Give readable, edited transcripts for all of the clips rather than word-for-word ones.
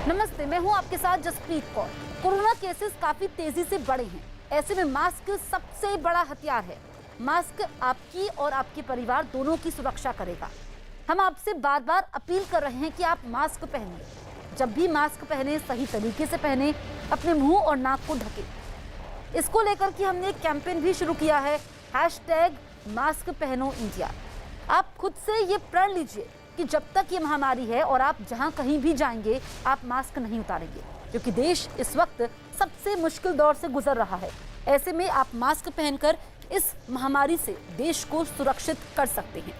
नमस्ते, मैं हूं आपके साथ जसप्रीत कौर। कोरोना केसेस काफी तेजी से बढ़े हैं। ऐसे में मास्क सबसे बड़ा हथियार है। मास्क आपकी और आपके परिवार दोनों की सुरक्षा करेगा। हम आपसे बार बार अपील कर रहे हैं कि आप मास्क पहनिए। जब भी मास्क पहने, सही तरीके से पहने, अपने मुंह और नाक को ढके। इसको लेकर के हमने एक कैंपेन भी शुरू किया है, #मास्क पहनो इंडिया। आप खुद से ये प्रण लीजिए कि जब तक ये महामारी है और आप जहां कहीं भी जाएंगे, आप मास्क नहीं उतारेंगे, क्योंकि देश इस वक्त सबसे मुश्किल दौर से गुजर रहा है। ऐसे में आप मास्क पहनकर इस महामारी से देश को सुरक्षित कर सकते हैं।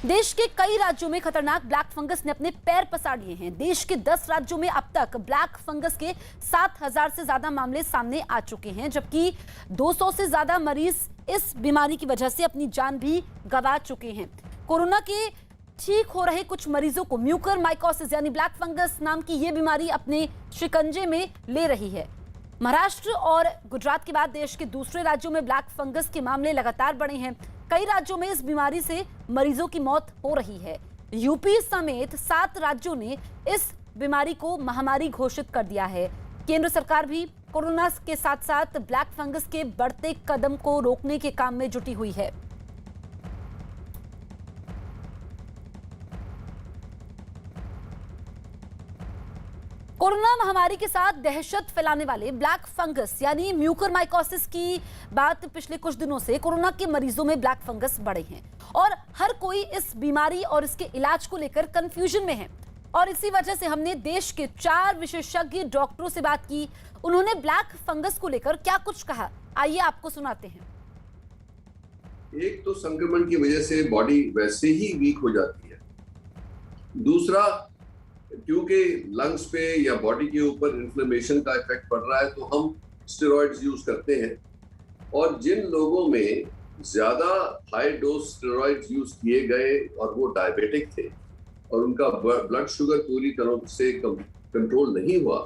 देश के कई राज्यों में खतरनाक ब्लैक फंगस ने अपने पैर पसार लिए हैं। देश के 10 राज्यों में अब तक ब्लैक फंगस के 7000 से ज्यादा मामले सामने आ चुके हैं, जबकि 200 से ज्यादा मरीज इस बीमारी की वजह से अपनी जान भी गंवा चुके हैं। कोरोना के ठीक हो रहे कुछ मरीजों को म्यूकरमाइकोसिस यानी ब्लैक फंगस नाम की ये बीमारी अपने शिकंजे में ले रही है। महाराष्ट्र और गुजरात के बाद देश के दूसरे राज्यों में ब्लैक फंगस के मामले लगातार बढ़े हैं। कई राज्यों में इस बीमारी से मरीजों की मौत हो रही है। यूपी समेत 7 राज्यों ने इस बीमारी को महामारी घोषित कर दिया है। केंद्र सरकार भी कोरोना के साथ साथ ब्लैक फंगस के बढ़ते कदम को रोकने के काम में जुटी हुई है। कोरोना महामारी के साथ दहशत फैलाने वाले ब्लैक फंगस यानी म्यूकरमाइकोसिस की बात पिछले कुछ दिनों से कोरोना के मरीजों में ब्लैक फंगस बढ़े हैं और हर कोई इस बीमारी और इसके इलाज को लेकर कंफ्यूजन में है। और इसी वजह से हमने देश के 4 विशेषज्ञ डॉक्टरों से बात की। उन्होंने ब्लैक फंगस को लेकर क्या कुछ कहा, आइए आपको सुनाते हैं। एक तो संक्रमण की वजह से बॉडी वैसे ही वीक हो जाती है। दूसरा, क्योंकि लंग्स पे या बॉडी के ऊपर इन्फ्लेमेशन का इफेक्ट पड़ रहा है, तो हम स्टेरॉइड्स यूज करते हैं। और जिन लोगों में ज्यादा हाई डोज स्टेरॉइड्स यूज किए गए और वो डायबिटिक थे और उनका ब्लड शुगर पूरी तरह से कंट्रोल नहीं हुआ,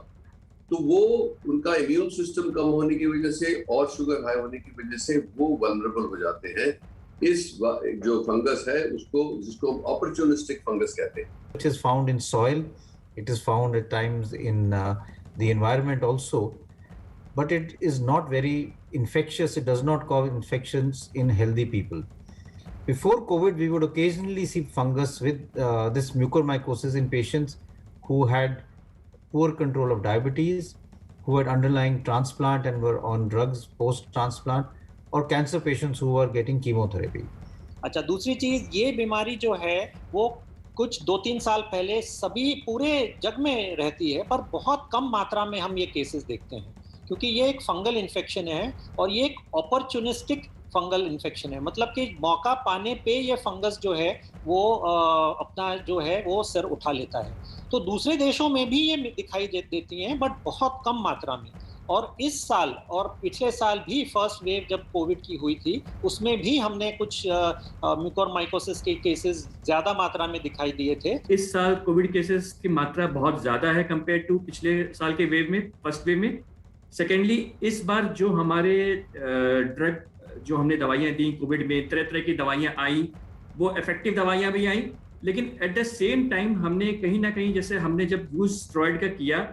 तो वो उनका इम्यून सिस्टम कम होने की वजह से और शुगर हाई होने की वजह से वो वल्नरेबल हो जाते हैं। इस जो फंगस है जिसको अपॉर्चुनिस्टिक फंगस कहते हैं। It is found in soil, it is found at times in the environment also, but it is not very infectious. It does not cause infections in healthy people. Before COVID, we would occasionally see fungus with this mucormycosis in patients who had poor control of diabetes, who had underlying transplant and were on drugs post-transplant, और cancer patients who are getting chemotherapy. अच्छा, दूसरी चीज, ये बीमारी जो है वो कुछ 2-3 साल पहले सभी पूरे जग में रहती है, पर बहुत कम मात्रा में हम ये केसेस देखते हैं, क्योंकि ये एक फंगल इन्फेक्शन है और ये एक अपॉर्चुनिस्टिक फंगल इन्फेक्शन है। मतलब कि मौका पाने पे ये फंगस जो है वो अपना जो है वो सर उठा लेता है। तो दूसरे देशों में भी ये दिखाई देती हैं, बट बहुत कम मात्रा में। और इस साल और पिछले साल भी फर्स्ट वेव जब कोविड की हुई थी, उसमें भी हमने कुछ म्यूकरमाइकोसिस के केसेस ज्यादा मात्रा में दिखाई दिए थे। इस साल कोविड केसेस की मात्रा बहुत ज्यादा है कंपेयर टू पिछले साल के वेव में, फर्स्ट वेव में। सेकेंडली, इस बार जो हमारे ड्रग जो हमने दवाइयां दी कोविड में, तरह तरह की दवाइयां आई, वो इफेक्टिव दवाइयां भी आई, लेकिन एट द सेम टाइम हमने कहीं ना कहीं, जैसे हमने जब यूज स्टेरॉइड का किया,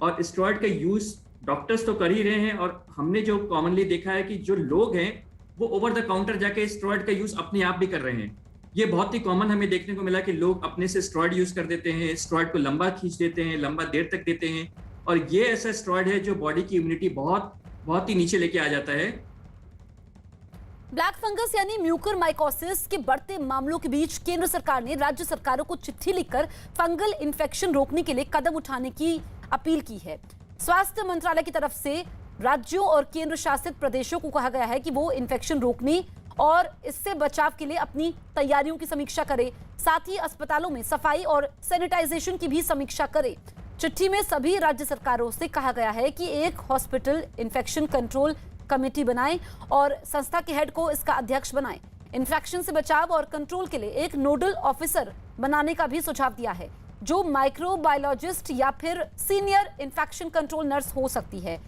और स्टेरॉइड का यूज डॉक्टर्स तो कर ही रहे हैं, और हमने जो कॉमनली देखा है कि जो लोग हैं वो ओवर द काउंटर जाके स्टेरॉइड का यूज अपने आप भी कर रहे हैं। ये बहुत ही कॉमन हमें देखने को मिला कि लोग अपने से स्टेरॉइड यूज कर देते हैं, स्टेरॉइड को लंबा खींच देते हैं, लंबा देर तक देते हैं, और ये ऐसा स्टेरॉइड है जो बॉडी की इम्यूनिटी बहुत ही नीचे लेके आ जाता है। ब्लैक फंगस यानी म्यूकरमाइकोसिस के बढ़ते मामलों के बीच केंद्र सरकार ने राज्य सरकारों को चिट्ठी लिखकर फंगल इन्फेक्शन रोकने के लिए कदम उठाने की अपील की है। स्वास्थ्य मंत्रालय की तरफ से राज्यों और केंद्र शासित प्रदेशों को कहा गया है कि वो इन्फेक्शन रोकने और इससे बचाव के लिए अपनी तैयारियों की समीक्षा करे, साथ ही अस्पतालों में सफाई और सैनिटाइजेशन की भी समीक्षा करे। चिट्ठी में सभी राज्य सरकारों से कहा गया है कि एक हॉस्पिटल इन्फेक्शन कंट्रोल कमेटी बनाएं और संस्था के हेड को इसका अध्यक्ष बनाएं। इन्फेक्शन से बचाव और कंट्रोल के लिए एक नोडल ऑफिसर बनाने का भी सुझाव दिया है, जो माइक्रोबायोलॉजिस्ट या फिर सीनियर इन्फेक्शन कंट्रोल नर्स हो सकती है।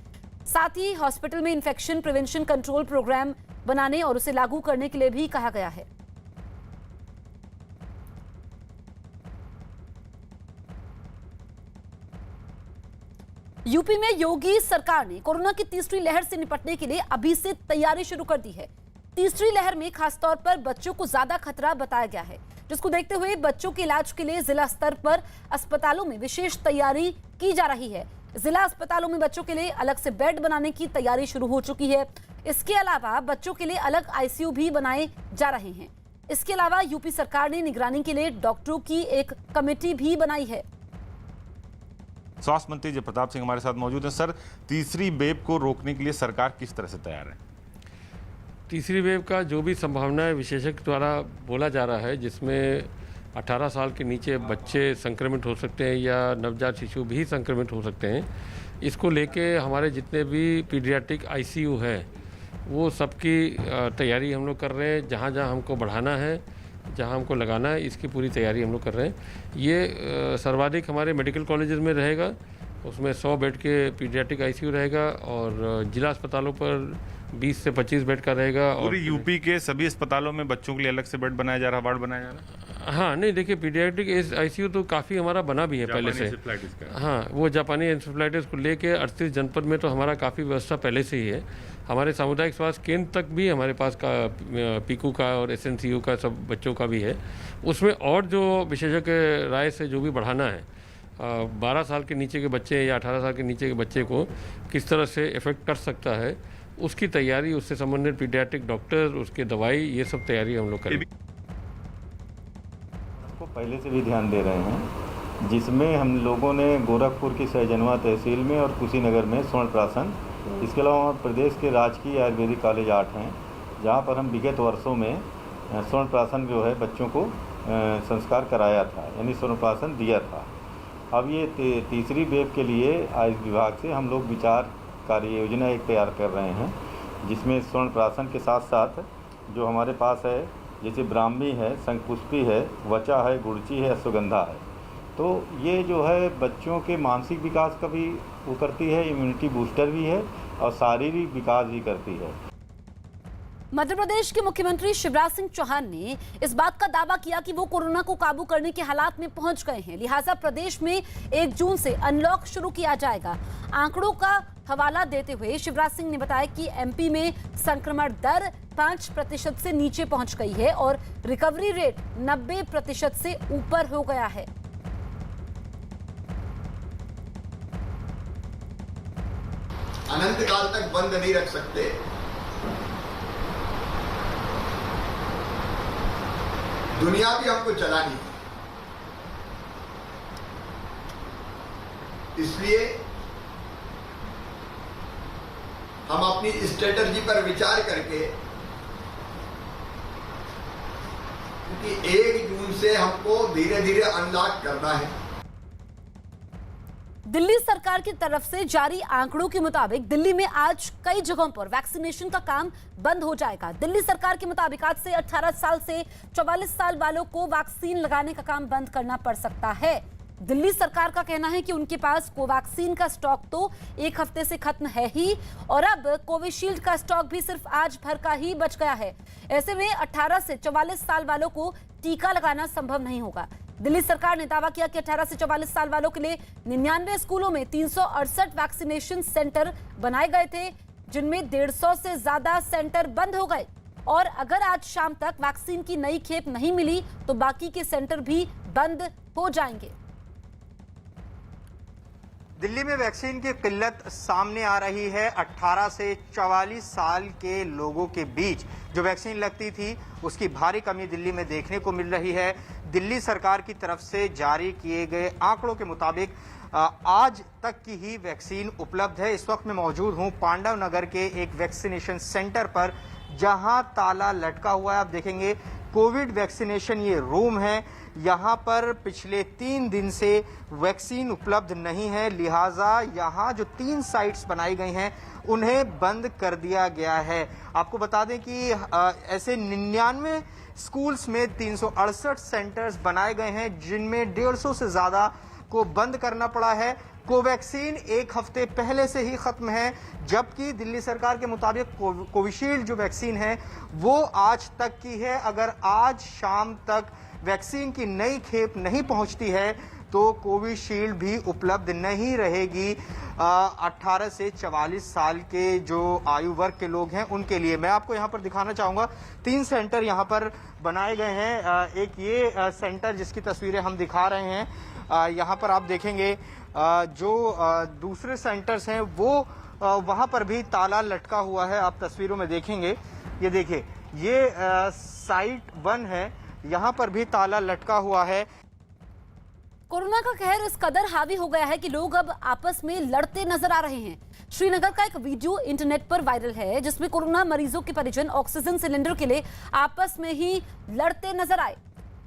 साथ ही हॉस्पिटल में इन्फेक्शन प्रिवेंशन कंट्रोल प्रोग्राम बनाने और उसे लागू करने के लिए भी कहा गया है। यूपी में योगी सरकार ने कोरोना की तीसरी लहर से निपटने के लिए अभी से तैयारी शुरू कर दी है। तीसरी लहर में खासतौर पर बच्चों को ज्यादा खतरा बताया गया है, जिसको देखते हुए बच्चों के इलाज के लिए जिला स्तर पर अस्पतालों में विशेष तैयारी की जा रही है। जिला अस्पतालों में बच्चों के लिए अलग से बेड बनाने की तैयारी शुरू हो चुकी है। इसके अलावा बच्चों के लिए अलग आईसीयू भी बनाए जा रहे हैं। इसके अलावा यूपी सरकार ने निगरानी के लिए डॉक्टरों की एक कमेटी भी बनाई है। स्वास्थ्य मंत्री जयप्रताप सिंह हमारे साथ मौजूद हैं। सर, तीसरी वेव को रोकने के लिए सरकार किस तरह से तैयार है? तीसरी वेव का जो भी संभावना विशेषज्ञ द्वारा बोला जा रहा है, जिसमें 18 साल के नीचे बच्चे संक्रमित हो सकते हैं या नवजात शिशु भी संक्रमित हो सकते हैं, इसको लेके हमारे जितने भी पीडियाट्रिक आईसीयू है वो सबकी तैयारी हम लोग कर रहे हैं। जहाँ जहाँ हमको बढ़ाना है, जहाँ हमको लगाना है, इसकी पूरी तैयारी हम लोग कर रहे हैं। ये सर्वाधिक हमारे मेडिकल कॉलेजेस में रहेगा, उसमें 100 बेड के पीडियाट्रिक आईसीयू रहेगा और जिला अस्पतालों पर 20 से 25 बेड का रहेगा। और पूरी यूपी के सभी अस्पतालों में बच्चों के लिए अलग से बेड बनाया जा रहा है, वार्ड बनाया जा रहा है? हाँ, नहीं देखिए, पीडियाट्रिक आईसीयू तो काफ़ी हमारा बना भी है पहले से। हाँ, वो जापानी एन्सेफेलाइटिस को लेके 38 जनपद में तो हमारा काफ़ी व्यवस्था पहले से ही है। हमारे सामुदायिक स्वास्थ्य केंद्र तक भी हमारे पास का पीकू का और एसएनसीयू का सब बच्चों का भी है। उसमें और जो विशेषज्ञ राय से जो भी बढ़ाना है, 12 साल के नीचे के बच्चे या 18 साल के नीचे के बच्चे को किस तरह से इफेक्ट कर सकता है, उसकी तैयारी, उससे संबंधित पीडियाट्रिक डॉक्टर, उसकी दवाई, ये सब तैयारी हम लोग करें। को पहले से भी ध्यान दे रहे हैं, जिसमें हम लोगों ने गोरखपुर की सहजनवा तहसील में और कुशीनगर में स्वर्णप्राशन, इसके अलावा प्रदेश के राजकीय आयुर्वेदिक कॉलेज 8 हैं, जहाँ पर हम विगत वर्षों में स्वर्णप्राशन जो है बच्चों को संस्कार कराया था, यानी स्वर्णप्राशन दिया था। अब ये तीसरी वेव के लिए आयुष विभाग से हम लोग विचार कार्य योजना एक तैयार कर रहे हैं, जिसमें स्वर्णप्राशन के साथ साथ जो हमारे पास है, जैसे ब्राह्मी है, शंखपुष्पी है, वचा है, गुड़ची है, अश्वगंधा है, तो ये जो है बच्चों के मानसिक विकास का भी वो करती है, इम्यूनिटी बूस्टर भी है और शारीरिक विकास भी करती है। मध्य प्रदेश के मुख्यमंत्री शिवराज सिंह चौहान ने इस बात का दावा किया कि वो कोरोना को काबू करने के हालात में पहुंच गए हैं, लिहाजा प्रदेश में 1 जून से अनलॉक शुरू किया जाएगा। आंकड़ों का हवाला देते हुए शिवराज सिंह ने बताया कि एमपी में संक्रमण दर 5% से नीचे पहुंच गई है और रिकवरी रेट 90% से ऊपर हो गया है। अनंत काल तक बंद नहीं रख सकते। दुनिया भी हमको चलानी है, इसलिए हम अपनी स्ट्रेटजी पर विचार करके, क्योंकि 1 जून से हमको धीरे धीरे अनलॉक करना है। दिल्ली सरकार की तरफ से जारी आंकड़ों के मुताबिक दिल्ली में आज कई जगहों पर वैक्सीनेशन का काम बंद हो जाएगा। दिल्ली सरकार के मुताबिक आज से 18 साल से 44 साल वालों को वैक्सीन लगाने का काम बंद करना पड़ सकता है। दिल्ली सरकार का कहना है कि उनके पास कोवैक्सीन का स्टॉक तो 1 हफ्ते से खत्म है ही और अब कोविशील्ड का स्टॉक भी सिर्फ आज भर का ही बच गया है। ऐसे में 18 से 44 साल वालों को टीका लगाना संभव नहीं होगा। दिल्ली सरकार ने दावा किया कि 18 से 44 साल वालों के लिए 99 स्कूलों में 368 वैक्सीनेशन सेंटर बनाए गए थे, जिनमें 150 से ज्यादा सेंटर बंद हो गए और अगर आज शाम तक वैक्सीन की नई खेप नहीं मिली तो बाकी के सेंटर भी बंद हो जाएंगे। दिल्ली में वैक्सीन की किल्लत सामने आ रही है। 18 से 44 साल के लोगों के बीच जो वैक्सीन लगती थी उसकी भारी कमी दिल्ली में देखने को मिल रही है। दिल्ली सरकार की तरफ से जारी किए गए आंकड़ों के मुताबिक आज तक की ही वैक्सीन उपलब्ध है। इस वक्त मैं मौजूद हूं पांडव नगर के एक वैक्सीनेशन सेंटर पर, जहां ताला लटका हुआ है। आप देखेंगे कोविड वैक्सीनेशन ये रूम है, यहाँ पर पिछले 3 दिन से वैक्सीन उपलब्ध नहीं है, लिहाजा यहाँ जो 3 साइट्स बनाई गई हैं उन्हें बंद कर दिया गया है। आपको बता दें कि ऐसे 99 स्कूल्स में 368 सेंटर्स बनाए गए हैं, जिनमें 150 से ज़्यादा को बंद करना पड़ा है। कोवैक्सीन 1 हफ्ते पहले से ही खत्म है, जबकि दिल्ली सरकार के मुताबिक कोविशील्ड जो वैक्सीन है वो आज तक की है। अगर आज शाम तक वैक्सीन की नई खेप नहीं पहुंचती है तो कोविशील्ड भी उपलब्ध नहीं रहेगी 18 से 44 साल के जो आयु वर्ग के लोग हैं उनके लिए। मैं आपको यहाँ पर दिखाना चाहूँगा 3 सेंटर यहाँ पर बनाए गए हैं। एक ये सेंटर जिसकी तस्वीरें हम दिखा रहे हैं, यहाँ पर आप देखेंगे जो दूसरे सेंटर्स हैं वो वहाँ पर भी ताला लटका हुआ है। आप तस्वीरों में देखेंगे, ये देखिए ये साइट 1 है, यहाँ पर भी ताला लटका हुआ है। कोरोना का कहर इस कदर हावी हो गया है कि लोग अब आपस में लड़ते नजर आ रहे हैं। श्रीनगर का एक वीडियो इंटरनेट पर वायरल है जिसमें कोरोना मरीजों के परिजन ऑक्सीजन सिलेंडर के लिए आपस में ही लड़ते नजर आए।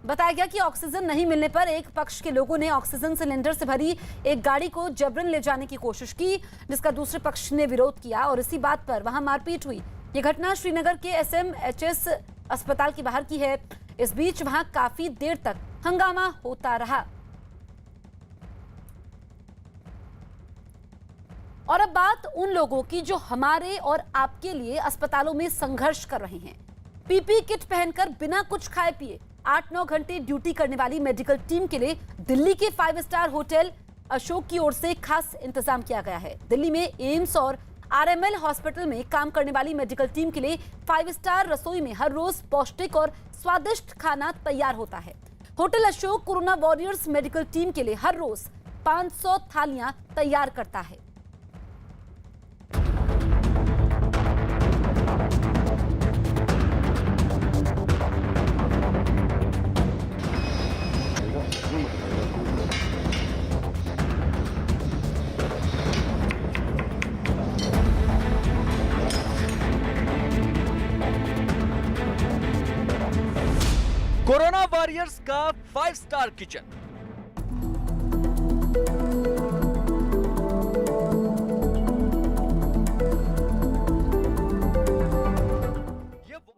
बताया गया कि ऑक्सीजन नहीं मिलने पर एक पक्ष के लोगों ने ऑक्सीजन सिलेंडर से भरी एक गाड़ी को जबरन ले जाने की कोशिश की, जिसका दूसरे पक्ष ने विरोध किया और इसी बात पर वहां मारपीट हुई। ये घटना श्रीनगर के SMHS अस्पताल के बाहर की है। इस बीच वहां काफी देर तक हंगामा होता रहा। और अब बात उन लोगों की जो हमारे और आपके लिए अस्पतालों में संघर्ष कर रहे हैं। PPE किट पहनकर बिना कुछ खाए पिए 8-9 घंटे ड्यूटी करने वाली मेडिकल टीम के लिए दिल्ली के 5 स्टार होटल अशोक की ओर से खास इंतजाम किया गया है। दिल्ली में एम्स और RML हॉस्पिटल में काम करने वाली मेडिकल टीम के लिए 5 स्टार रसोई में हर रोज पौष्टिक और स्वादिष्ट खाना तैयार होता है। Hotel Ashok corona warriors medical team के लिए हर रोज 500 थालियां तैयार करता है। कोरोना वॉरियर्स का 5 स्टार किचन।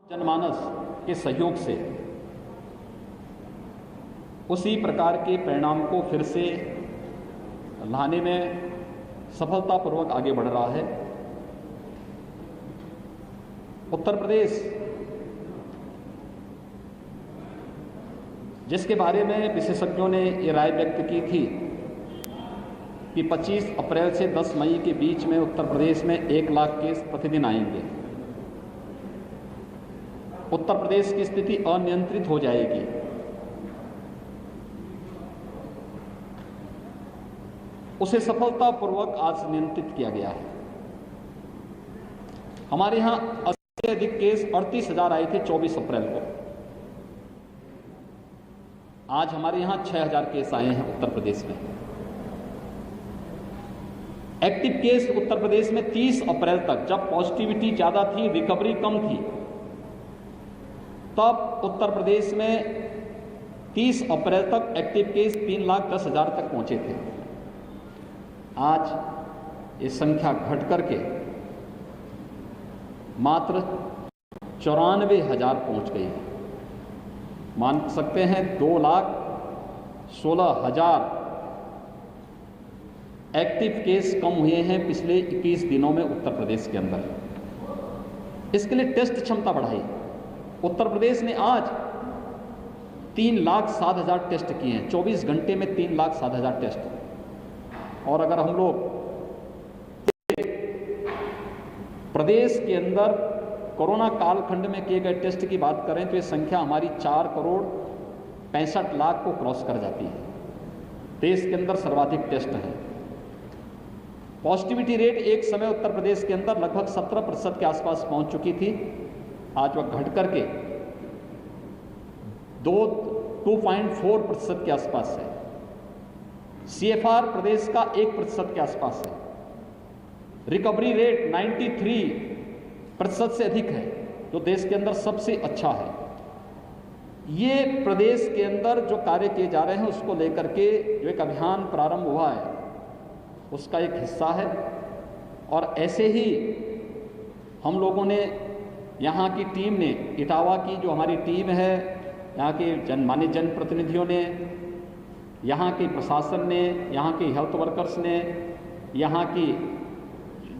जनमानस के सहयोग से उसी प्रकार के परिणाम को फिर से लाने में सफलतापूर्वक आगे बढ़ रहा है। उत्तर प्रदेश जिसके बारे में विशेषज्ञों ने ये राय व्यक्त की थी कि 25 अप्रैल से 10 मई के बीच में उत्तर प्रदेश में 1 लाख केस प्रतिदिन आएंगे, उत्तर प्रदेश की स्थिति अनियंत्रित हो जाएगी। उसे सफलतापूर्वक आज नियंत्रित किया गया है। हमारे यहां 80 से अधिक केस 38,000 आए थे 24 अप्रैल को। आज हमारे यहां 6,000 केस आए हैं उत्तर प्रदेश में। एक्टिव केस उत्तर प्रदेश में 30 अप्रैल तक, जब पॉजिटिविटी ज्यादा थी, रिकवरी कम थी, तब उत्तर प्रदेश में 30 अप्रैल तक एक्टिव केस 3,10,000 तक पहुंचे थे। आज ये संख्या घट करके मात्र 94,000 पहुंच गई है। मान सकते हैं 2,16,000 एक्टिव केस कम हुए हैं पिछले 21 दिनों में उत्तर प्रदेश के अंदर। इसके लिए टेस्ट क्षमता बढ़ाई। उत्तर प्रदेश ने आज 3,07,000 टेस्ट किए हैं, 24 घंटे में 3,07,000 टेस्ट। और अगर हम लोग प्रदेश के अंदर कोरोना कालखंड में किए गए टेस्ट की बात करें तो ये संख्या हमारी 4,65,00,000 को क्रॉस कर जाती है। देश के अंदर सर्वाधिक टेस्ट हैं। पॉजिटिविटी रेट एक समय उत्तर प्रदेश के अंदर लगभग 17% के आसपास पहुंच चुकी थी। आज वह घट करके 2.4% के आसपास है। CFR प्रदेश का 1% के आसपास है। रिकवरी रेट 93% से अधिक है, जो देश के अंदर सबसे अच्छा है। ये प्रदेश के अंदर जो कार्य किए जा रहे हैं उसको लेकर के जो एक अभियान प्रारंभ हुआ है उसका एक हिस्सा है। और ऐसे ही हम लोगों ने, यहाँ की टीम ने, इटावा की जो हमारी टीम है, यहाँ के माननीय जनप्रतिनिधियों ने, यहाँ के प्रशासन ने, यहाँ के हेल्थ वर्कर्स ने, यहाँ की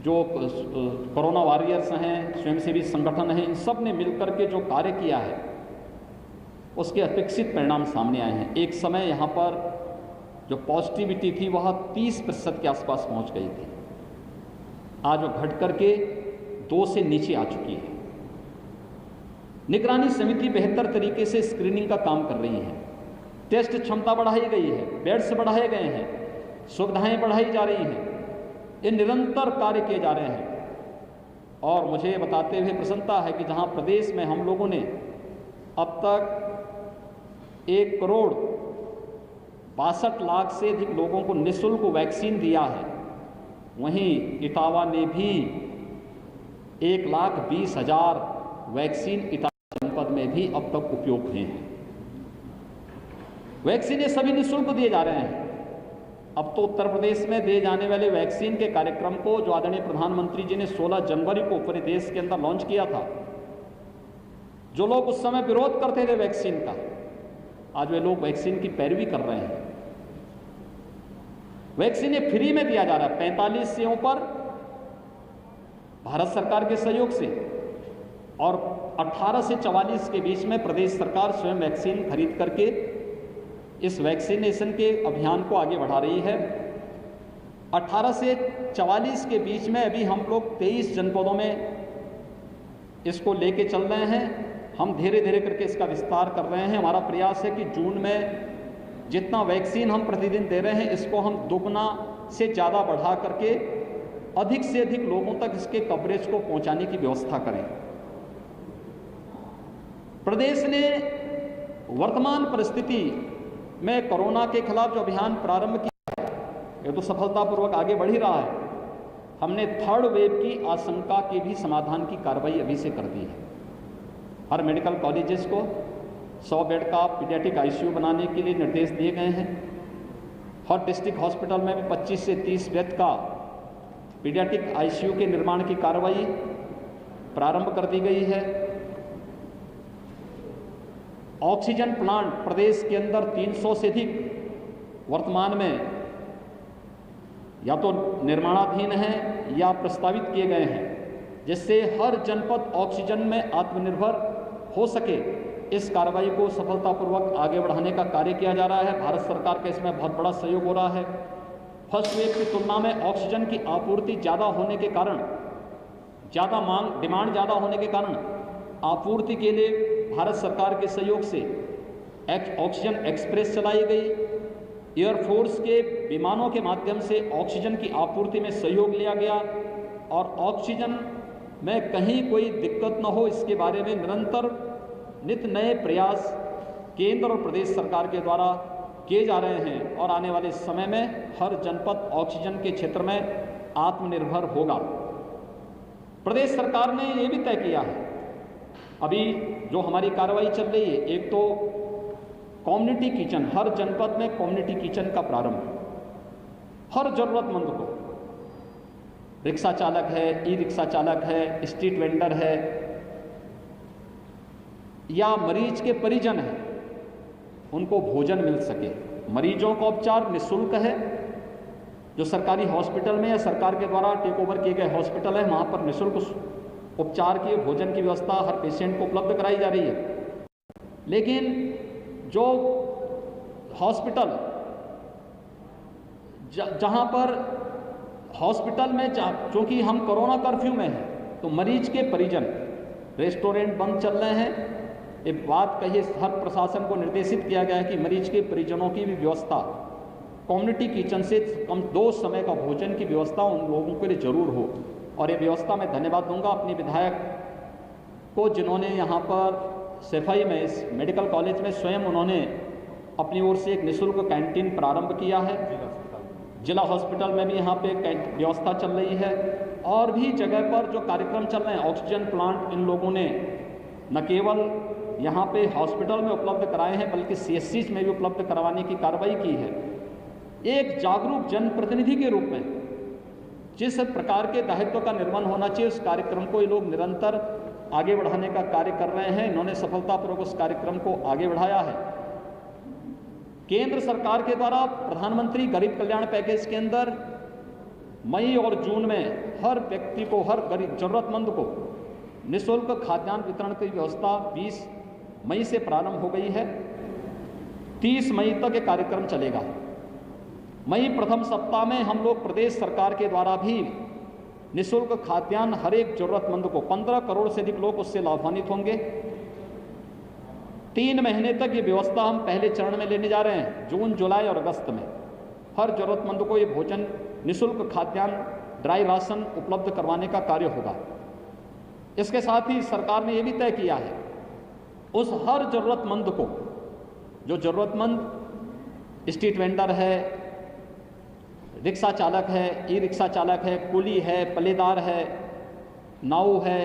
जो कोरोना वॉरियर्स हैं, स्वयंसेवी संगठन हैं, इन सब ने मिलकर के जो कार्य किया है उसके अपेक्षित परिणाम सामने आए हैं। एक समय यहाँ पर जो पॉजिटिविटी थी वह 30% के आसपास पहुंच गई थी। आज वो घट करके 2 से नीचे आ चुकी है। निगरानी समिति बेहतर तरीके से स्क्रीनिंग का काम कर रही है। टेस्ट क्षमता बढ़ाई गई है, बेड्स बढ़ाए गए हैं, सुविधाएं बढ़ाई जा रही हैं। ये निरंतर कार्य किए जा रहे हैं और मुझे बताते हुए प्रसन्नता है कि जहां प्रदेश में हम लोगों ने अब तक 1,62,00,000 से अधिक लोगों को निःशुल्क वैक्सीन दिया है, वहीं इटावा ने भी 1,20,000 वैक्सीन इटावा जनपद में भी अब तक उपयोग हुए हैं। वैक्सीन ये सभी निःशुल्क दिए जा रहे हैं। अब तो उत्तर प्रदेश में दिए जाने वाले वैक्सीन के कार्यक्रम को जो आदरणीय प्रधानमंत्री जी ने 16 जनवरी को पूरे देश के अंदर लॉन्च किया था, जो लोग उस समय विरोध करते थे वैक्सीन का, आज वे लोग वैक्सीन की पैरवी कर रहे हैं। वैक्सीन ये फ्री में दिया जा रहा है 45 सेवाओं पर भारत सरकार के सहयोग से, और 18 से 44 के बीच में प्रदेश सरकार स्वयं वैक्सीन खरीद करके इस वैक्सीनेशन के अभियान को आगे बढ़ा रही है। 18 से 44 के बीच में अभी हम लोग 23 जनपदों में इसको लेके चल रहे हैं। हम धीरे धीरे करके इसका विस्तार कर रहे हैं। हमारा प्रयास है कि जून में जितना वैक्सीन हम प्रतिदिन दे रहे हैं, इसको हम दुगना से ज़्यादा बढ़ा करके अधिक से अधिक लोगों तक इसके कवरेज को पहुंचाने की व्यवस्था करें। प्रदेश ने वर्तमान परिस्थिति में कोरोना के खिलाफ जो अभियान प्रारंभ किया है, ये तो सफलतापूर्वक आगे बढ़ ही रहा है। हमने 3rd वेव की आशंका के भी समाधान की कार्रवाई अभी से कर दी है। हर मेडिकल कॉलेजेस को 100 बेड का पीडियाट्रिक आईसीयू बनाने के लिए निर्देश दिए गए हैं। हर डिस्ट्रिक्ट हॉस्पिटल में भी 25 से 30 बेड का पीडियाट्रिक आईसीयू के निर्माण की कार्रवाई प्रारंभ कर दी गई है। ऑक्सीजन प्लांट प्रदेश के अंदर 300 से अधिक वर्तमान में या तो निर्माणाधीन हैं या प्रस्तावित किए गए हैं, जिससे हर जनपद ऑक्सीजन में आत्मनिर्भर हो सके। इस कार्रवाई को सफलतापूर्वक आगे बढ़ाने का कार्य किया जा रहा है। भारत सरकार का इसमें बहुत बड़ा सहयोग हो रहा है। फर्स्ट वेव की तुलना में ऑक्सीजन की आपूर्ति ज़्यादा होने के कारण, ज़्यादा मांग, डिमांड ज़्यादा होने के कारण आपूर्ति के लिए भारत सरकार के सहयोग से ऑक्सीजन एक्सप्रेस चलाई गई। एयरफोर्स के विमानों के माध्यम से ऑक्सीजन की आपूर्ति में सहयोग लिया गया और ऑक्सीजन में कहीं कोई दिक्कत न हो, इसके बारे में निरंतर नित नए प्रयास केंद्र और प्रदेश सरकार के द्वारा किए जा रहे हैं और आने वाले समय में हर जनपद ऑक्सीजन के क्षेत्र में आत्मनिर्भर होगा। प्रदेश सरकार ने ये भी तय किया है, अभी जो हमारी कार्रवाई चल रही है, एक तो कम्युनिटी किचन, हर जनपद में कम्युनिटी किचन का प्रारंभ, हर जरूरतमंद को, रिक्शा चालक है, ई रिक्शा चालक है, स्ट्रीट वेंडर है या मरीज के परिजन हैं, उनको भोजन मिल सके। मरीजों का उपचार निःशुल्क है। जो सरकारी हॉस्पिटल में या सरकार के द्वारा टेक ओवर किए गए हॉस्पिटल है, वहाँ पर निःशुल्क उपचार की, भोजन की व्यवस्था हर पेशेंट को उपलब्ध कराई जा रही है। लेकिन जो हॉस्पिटल जहाँ पर हॉस्पिटल में चूँकि हम कोरोना कर्फ्यू में हैं, तो मरीज के परिजन, रेस्टोरेंट बंद चल रहे हैं। एक बात कहिए, हर प्रशासन को निर्देशित किया गया है कि मरीज के परिजनों की भी व्यवस्था कम्युनिटी किचन से कम 2 समय का भोजन की व्यवस्था उन लोगों के लिए जरूर हो। और ये व्यवस्था मैं धन्यवाद दूंगा अपने विधायक को, जिन्होंने यहाँ पर सफाई में इस मेडिकल कॉलेज में स्वयं उन्होंने अपनी ओर से एक निःशुल्क कैंटीन प्रारंभ किया है। जिला हॉस्पिटल में भी यहाँ पे व्यवस्था चल रही है और भी जगह पर जो कार्यक्रम चल रहे हैं। ऑक्सीजन प्लांट इन लोगों ने न केवल यहाँ पे हॉस्पिटल में उपलब्ध कराए हैं, बल्कि CSCs में भी उपलब्ध करवाने की कार्रवाई की है। एक जागरूक जनप्रतिनिधि के रूप में जिस प्रकार के दायित्व का निर्वहन होना चाहिए, उस कार्यक्रम को ये लोग निरंतर आगे बढ़ाने का कार्य कर रहे हैं। इन्होंने सफलतापूर्वक उस कार्यक्रम को आगे बढ़ाया है। केंद्र सरकार के द्वारा प्रधानमंत्री गरीब कल्याण पैकेज के अंदर मई और जून में हर व्यक्ति को, हर गरीब जरूरतमंद को निःशुल्क खाद्यान्न वितरण की व्यवस्था 20 मई से प्रारंभ हो गई है। 30 मई तक ये कार्यक्रम चलेगा। मई प्रथम सप्ताह में हम लोग प्रदेश सरकार के द्वारा भी निःशुल्क खाद्यान्न हर एक जरूरतमंद को 15 करोड़ से अधिक लोग उससे लाभान्वित होंगे। 3 महीने तक ये व्यवस्था हम पहले चरण में लेने जा रहे हैं। जून, जुलाई और अगस्त में हर जरूरतमंद को ये भोजन निःशुल्क खाद्यान्न ड्राई राशन उपलब्ध करवाने का कार्य होगा। इसके साथ ही सरकार ने ये भी तय किया है उस हर जरूरतमंद को, जो जरूरतमंद स्ट्रीट वेंडर है, रिक्शा चालक है, ई रिक्शा चालक है, कुली है, पल्लेदार है, नाऊ है,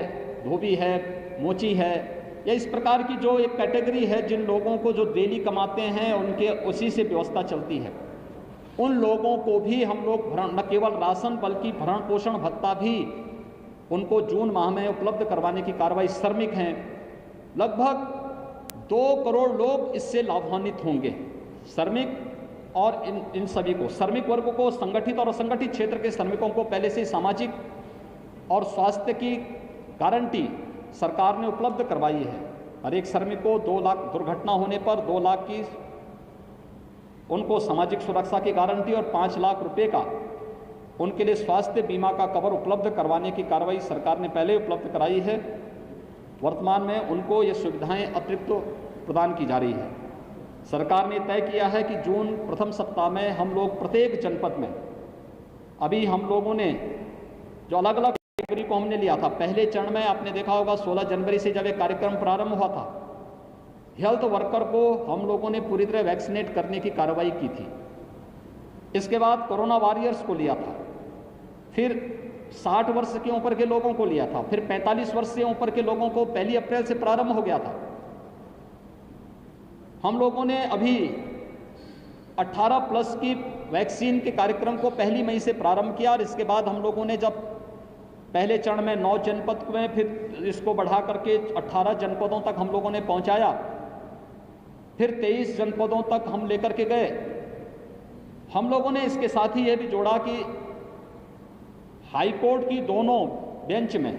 धोबी है, मोची है, या इस प्रकार की जो एक कैटेगरी है जिन लोगों को जो डेली कमाते हैं उनके उसी से व्यवस्था चलती है, उन लोगों को भी हम लोग न केवल राशन बल्कि भरण पोषण भत्ता भी उनको जून माह में उपलब्ध करवाने की कार्रवाई। श्रमिक हैं, लगभग 2 करोड़ लोग इससे लाभान्वित होंगे। श्रमिक और इन सभी को, श्रमिक वर्ग को, संगठित और असंगठित क्षेत्र के श्रमिकों को पहले से सामाजिक और स्वास्थ्य की गारंटी सरकार ने उपलब्ध करवाई है। हर एक श्रमिक को 2 लाख, दुर्घटना होने पर 2 लाख की उनको सामाजिक सुरक्षा की गारंटी और 5 लाख रुपए का उनके लिए स्वास्थ्य बीमा का कवर उपलब्ध करवाने की कार्रवाई सरकार ने पहले उपलब्ध कराई है। वर्तमान में उनको ये सुविधाएं अतिरिक्त प्रदान की जा रही है। सरकार ने तय किया है कि जून प्रथम सप्ताह में हम लोग प्रत्येक जनपद में, अभी हम लोगों ने जो अलग अलग कैटेगरी को हमने लिया था, पहले चरण में आपने देखा होगा 16 जनवरी से जब एक कार्यक्रम प्रारंभ हुआ था, हेल्थ वर्कर को हम लोगों ने पूरी तरह वैक्सीनेट करने की कार्रवाई की थी। इसके बाद कोरोना वॉरियर्स को लिया था, फिर 60 वर्ष के ऊपर के लोगों को लिया था, फिर 45 वर्ष से ऊपर के लोगों को 1 अप्रैल से प्रारंभ हो गया था। हम लोगों ने अभी 18 प्लस की वैक्सीन के कार्यक्रम को 1 मई से प्रारंभ किया और इसके बाद हम लोगों ने जब पहले चरण में 9 जनपद में, फिर इसको बढ़ा करके 18 जनपदों तक हम लोगों ने पहुंचाया, फिर 23 जनपदों तक हम लेकर के गए। हम लोगों ने इसके साथ ही यह भी जोड़ा कि हाईकोर्ट की दोनों बेंच में,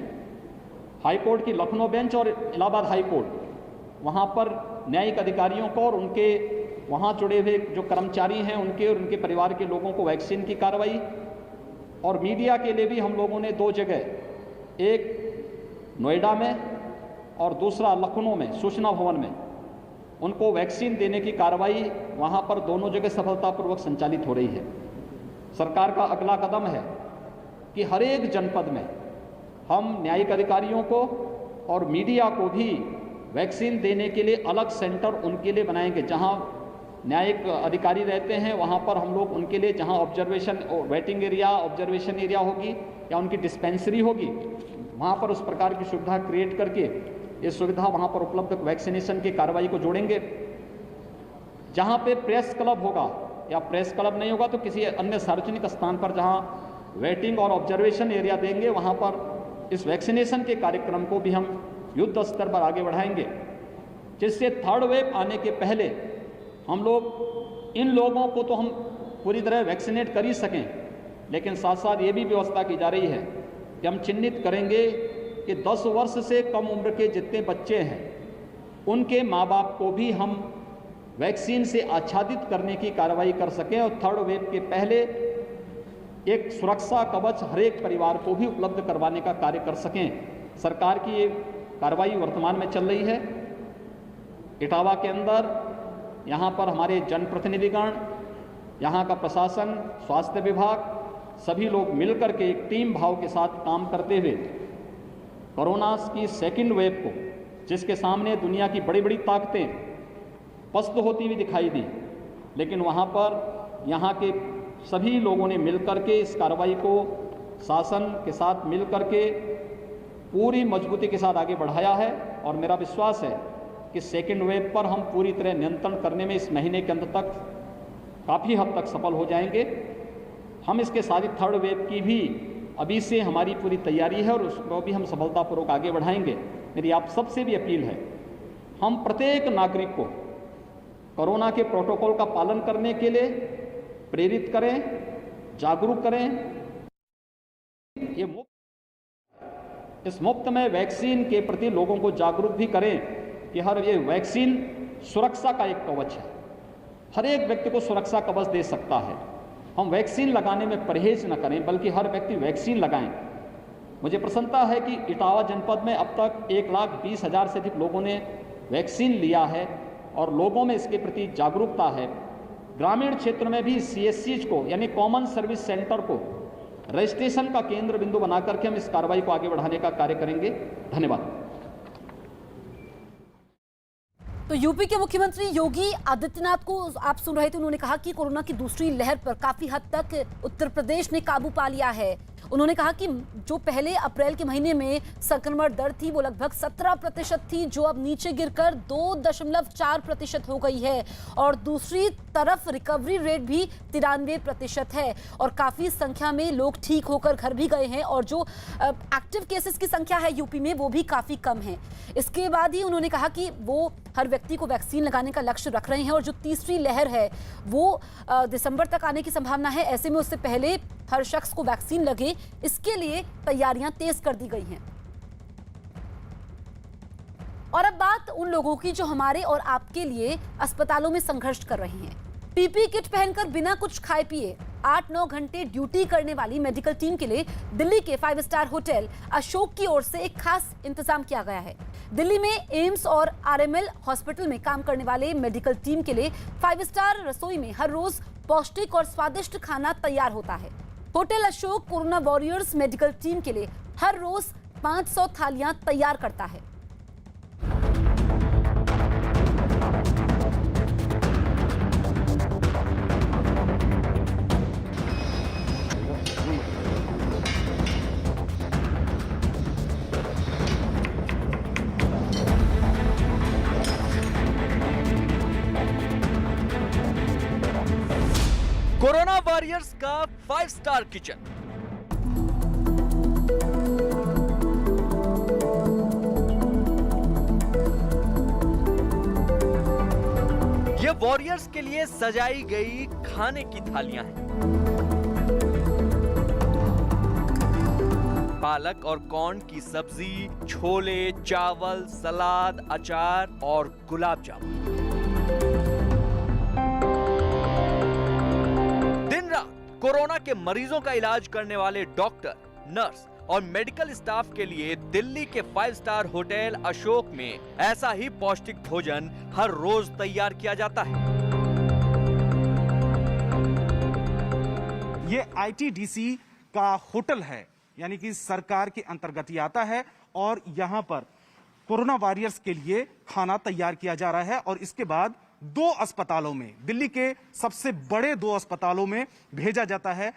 हाईकोर्ट की लखनऊ बेंच और इलाहाबाद हाईकोर्ट, वहाँ पर न्यायिक अधिकारियों को और उनके वहाँ जुड़े हुए जो कर्मचारी हैं उनके और उनके परिवार के लोगों को वैक्सीन की कार्रवाई, और मीडिया के लिए भी हम लोगों ने 2 जगह, एक नोएडा में और दूसरा लखनऊ में सूचना भवन में, उनको वैक्सीन देने की कार्रवाई वहाँ पर दोनों जगह सफलतापूर्वक संचालित हो रही है। सरकार का अगला कदम है कि हर एक जनपद में हम न्यायिक अधिकारियों को और मीडिया को भी वैक्सीन देने के लिए अलग सेंटर उनके लिए बनाएंगे। जहाँ न्यायिक अधिकारी रहते हैं वहाँ पर हम लोग उनके लिए, जहाँ observation waiting area, observation area होगी या उनकी डिस्पेंसरी होगी, वहाँ पर उस प्रकार की सुविधा क्रिएट करके ये सुविधा वहाँ पर उपलब्ध वैक्सीनेशन की कार्रवाई को जोड़ेंगे। जहाँ पे प्रेस क्लब होगा या प्रेस क्लब नहीं होगा तो किसी अन्य सार्वजनिक स्थान पर जहाँ वेटिंग और ऑब्जर्वेशन एरिया देंगे, वहाँ पर इस वैक्सीनेशन के कार्यक्रम को भी हम युद्ध स्तर पर आगे बढ़ाएंगे, जिससे 3rd वेव आने के पहले हम लोग इन लोगों को तो हम पूरी तरह वैक्सीनेट कर ही सकें, लेकिन साथ साथ ये भी व्यवस्था की जा रही है कि हम चिन्हित करेंगे कि 10 वर्ष से कम उम्र के जितने बच्चे हैं उनके माँ बाप को भी हम वैक्सीन से आच्छादित करने की कार्रवाई कर सकें और 3rd वेव के पहले एक सुरक्षा कवच हर एक परिवार को भी उपलब्ध करवाने का कार्य कर सकें। सरकार की ये कार्रवाई वर्तमान में चल रही है। इटावा के अंदर यहाँ पर हमारे जनप्रतिनिधिगण, यहाँ का प्रशासन, स्वास्थ्य विभाग, सभी लोग मिलकर के एक टीम भाव के साथ काम करते हुए कोरोना की 2nd वेव को, जिसके सामने दुनिया की बड़ी बड़ी ताकतें पस्त होती हुई दिखाई दी, लेकिन वहाँ पर यहाँ के सभी लोगों ने मिलकर के इस कार्रवाई को शासन के साथ मिलकर के पूरी मजबूती के साथ आगे बढ़ाया है। और मेरा विश्वास है कि 2nd वेव पर हम पूरी तरह नियंत्रण करने में इस महीने के अंत तक काफ़ी हद तक सफल हो जाएंगे। हम इसके साथ ही 3rd वेव की भी अभी से हमारी पूरी तैयारी है और उसको भी हम सफलतापूर्वक आगे बढ़ाएंगे। मेरी आप सबसे भी अपील है, हम प्रत्येक नागरिक को कोरोना के प्रोटोकॉल का पालन करने के लिए प्रेरित करें, जागरूक करें। ये इस मुफ्त में वैक्सीन के प्रति लोगों को जागरूक भी करें कि हर ये वैक्सीन सुरक्षा का एक कवच है, हर एक व्यक्ति को सुरक्षा कवच दे सकता है। हम वैक्सीन लगाने में परहेज न करें, बल्कि हर व्यक्ति वैक्सीन लगाएं। मुझे प्रसन्नता है कि इटावा जनपद में अब तक 1,20,000 से अधिक लोगों ने वैक्सीन लिया है और लोगों में इसके प्रति जागरूकता है। ग्रामीण क्षेत्र में भी CSCs को यानी कॉमन सर्विस सेंटर को रजिस्ट्रेशन का केंद्र बिंदु बना करके हम इस कार्रवाई को आगे बढ़ाने का कार्य करेंगे। धन्यवाद। तो यूपी के मुख्यमंत्री योगी आदित्यनाथ को आप सुन रहे थे, उन्होंने कहा कि कोरोना की दूसरी लहर पर काफी हद तक उत्तर प्रदेश ने काबू पा लिया है। उन्होंने कहा कि जो पहले अप्रैल के महीने में संक्रमण दर थी वो लगभग 17% थी, जो अब नीचे गिरकर 2.4% हो गई है और दूसरी तरफ रिकवरी रेट भी 93% है और काफी संख्या में लोग ठीक होकर घर भी गए हैं और जो एक्टिव केसेस की संख्या है यूपी में वो भी काफी कम है। इसके बाद ही उन्होंने कहा कि वो हर व्यक्ति को वैक्सीन लगाने का लक्ष्य रख रहे हैं और जो तीसरी लहर है वो दिसंबर तक आने की संभावना है। ऐसे में उससे पहले हर शख्स को वैक्सीन लगे, इसके लिए तैयारियां तेज कर दी गई हैं। और अब बात उन लोगों की जो हमारे और आपके लिए अस्पतालों में संघर्ष कर रहे हैं। पीपी किट पहनकर बिना कुछ खाए पिए 8-9 घंटे ड्यूटी करने वाली मेडिकल टीम के लिए दिल्ली के 5 स्टार होटल अशोक की ओर से एक खास इंतजाम किया गया है। दिल्ली में एम्स और RML हॉस्पिटल में काम करने वाले मेडिकल टीम के लिए 5 स्टार रसोई में हर रोज पौष्टिक और स्वादिष्ट खाना तैयार होता है। Hotel Ashok corona warriors medical team के लिए हर रोज 500 थालियां तैयार करता है। कोरोना वॉरियर्स का 5 स्टार किचन। ये वॉरियर्स के लिए सजाई गई खाने की थालियां हैं। पालक और कॉर्न की सब्जी, छोले, चावल, सलाद, अचार और गुलाब जामुन। कोरोना के मरीजों का इलाज करने वाले डॉक्टर, नर्स और मेडिकल स्टाफ के लिए दिल्ली के 5 स्टार होटल अशोक में ऐसा ही पौष्टिक भोजन हर रोज तैयार किया जाता है। ये ITDC का होटल है, यानी कि सरकार के अंतर्गत ही आता है और यहाँ पर कोरोना वॉरियर्स के लिए खाना तैयार किया जा रहा है और इसके बाद 2 अस्पतालों में, दिल्ली के सबसे बड़े 2 अस्पतालों में भेजा जाता है।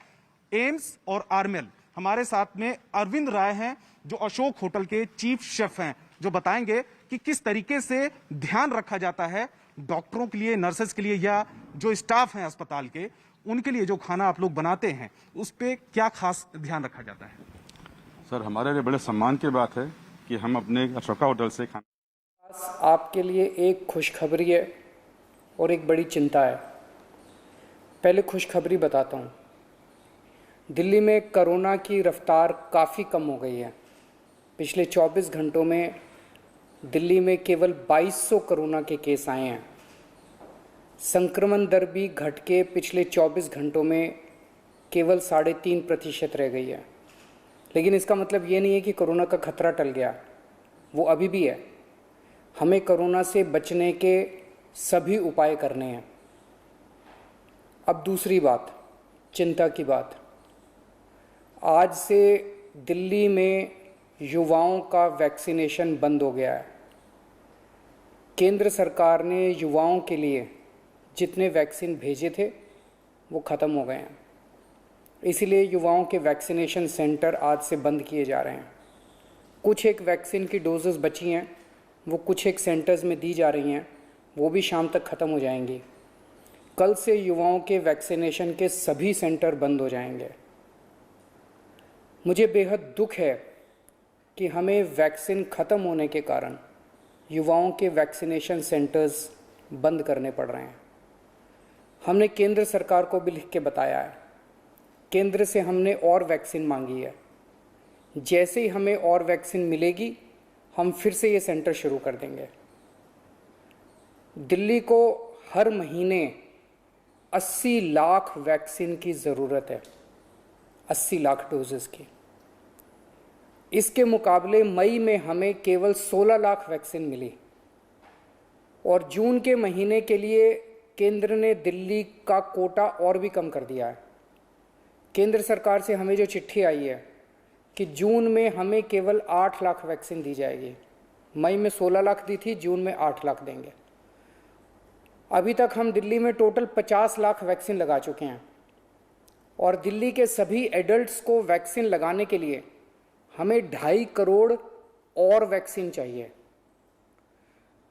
एम्स और RML। हमारे साथ में अरविंद राय हैं जो अशोक होटल के चीफ शेफ हैं, जो बताएंगे कि किस तरीके से ध्यान रखा जाता है डॉक्टरों के लिए, नर्सेस के लिए या जो स्टाफ हैं अस्पताल के, उनके लिए जो खाना आप लोग बनाते हैं उस पर क्या खास ध्यान रखा जाता है। सर, हमारे लिए बड़े सम्मान की बात है कि हम अपने अशोका होटल से खाना। आपके लिए एक खुशखबरी है और एक बड़ी चिंता है। पहले खुशखबरी बताता हूँ। दिल्ली में कोरोना की रफ्तार काफ़ी कम हो गई है। पिछले 24 घंटों में दिल्ली में केवल 2200 कोरोना के केस आए हैं। संक्रमण दर भी घट के पिछले 24 घंटों में केवल 3.5% रह गई है। लेकिन इसका मतलब ये नहीं है कि कोरोना का खतरा टल गया, वो अभी भी है। हमें कोरोना से बचने के सभी उपाय करने हैं। अब दूसरी बात, चिंता की बात। आज से दिल्ली में युवाओं का वैक्सीनेशन बंद हो गया है। केंद्र सरकार ने युवाओं के लिए जितने वैक्सीन भेजे थे वो ख़त्म हो गए हैं। इसीलिए युवाओं के वैक्सीनेशन सेंटर आज से बंद किए जा रहे हैं। कुछ एक वैक्सीन की डोजेस बची हैं, वो कुछ एक सेंटर्स में दी जा रही हैं, वो भी शाम तक ख़त्म हो जाएंगी। कल से युवाओं के वैक्सीनेशन के सभी सेंटर बंद हो जाएंगे। मुझे बेहद दुख है कि हमें वैक्सीन ख़त्म होने के कारण युवाओं के वैक्सीनेशन सेंटर्स बंद करने पड़ रहे हैं। हमने केंद्र सरकार को भी लिख के बताया है। केंद्र से हमने और वैक्सीन मांगी है। जैसे ही हमें और वैक्सीन मिलेगी हम फिर से ये सेंटर शुरू कर देंगे। दिल्ली को हर महीने 80 लाख वैक्सीन की ज़रूरत है, 80 लाख डोजेस की। इसके मुकाबले मई में हमें केवल 16 लाख वैक्सीन मिली और जून के महीने के लिए केंद्र ने दिल्ली का कोटा और भी कम कर दिया है। केंद्र सरकार से हमें जो चिट्ठी आई है कि जून में हमें केवल 8 लाख वैक्सीन दी जाएगी। मई में 16 लाख दी थी, जून में 8 लाख देंगे। अभी तक हम दिल्ली में टोटल 50 लाख वैक्सीन लगा चुके हैं और दिल्ली के सभी एडल्ट्स को वैक्सीन लगाने के लिए हमें 2.5 करोड़ और वैक्सीन चाहिए।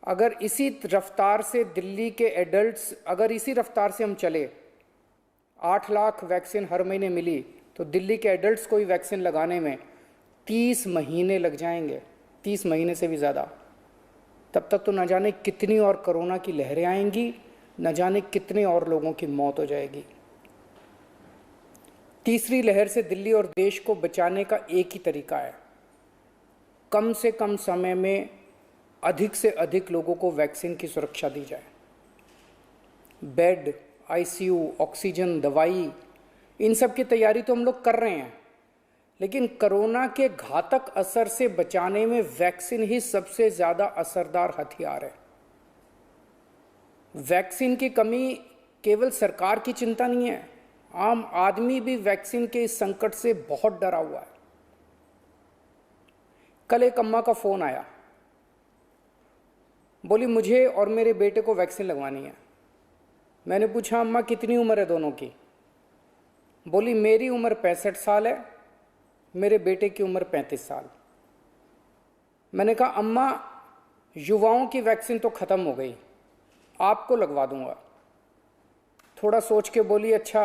अगर इसी रफ्तार से दिल्ली के एडल्ट्स, अगर इसी रफ्तार से हम चले, 8 लाख वैक्सीन हर महीने मिली तो दिल्ली के एडल्ट्स को ही वैक्सीन लगाने में 30 महीने लग जाएंगे, 30 महीने से भी ज़्यादा। तब तक तो न जाने कितनी और कोरोना की लहरें आएंगी, न जाने कितने और लोगों की मौत हो जाएगी। तीसरी लहर से दिल्ली और देश को बचाने का एक ही तरीका है, कम से कम समय में अधिक से अधिक लोगों को वैक्सीन की सुरक्षा दी जाए। बेड, आईसीयू, ऑक्सीजन, दवाई, इन सब की तैयारी तो हम लोग कर रहे हैं, लेकिन कोरोना के घातक असर से बचाने में वैक्सीन ही सबसे ज़्यादा असरदार हथियार है। वैक्सीन की कमी केवल सरकार की चिंता नहीं है, आम आदमी भी वैक्सीन के इस संकट से बहुत डरा हुआ है। कल एक अम्मा का फ़ोन आया, बोली मुझे और मेरे बेटे को वैक्सीन लगवानी है। मैंने पूछा अम्मा कितनी उम्र है दोनों की? बोली मेरी उम्र 65 साल है, मेरे बेटे की उम्र 35 साल। मैंने कहा अम्मा युवाओं की वैक्सीन तो ख़त्म हो गई, आपको लगवा दूंगा। थोड़ा सोच के बोली अच्छा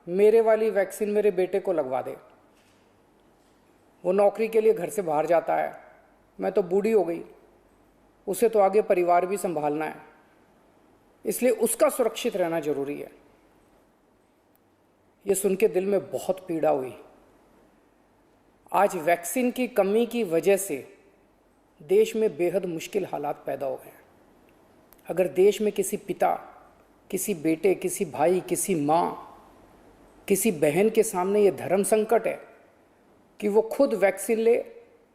मेरे वाली वैक्सीन मेरे बेटे को लगवा दे, वो नौकरी के लिए घर से बाहर जाता है, मैं तो बूढ़ी हो गई, उसे तो आगे परिवार भी संभालना है, इसलिए उसका सुरक्षित रहना जरूरी है। ये सुन के दिल में बहुत पीड़ा हुई। आज वैक्सीन की कमी की वजह से देश में बेहद मुश्किल हालात पैदा हो गए हैं। अगर देश में किसी पिता, किसी बेटे, किसी भाई, किसी माँ, किसी बहन के सामने ये धर्म संकट है कि वो खुद वैक्सीन ले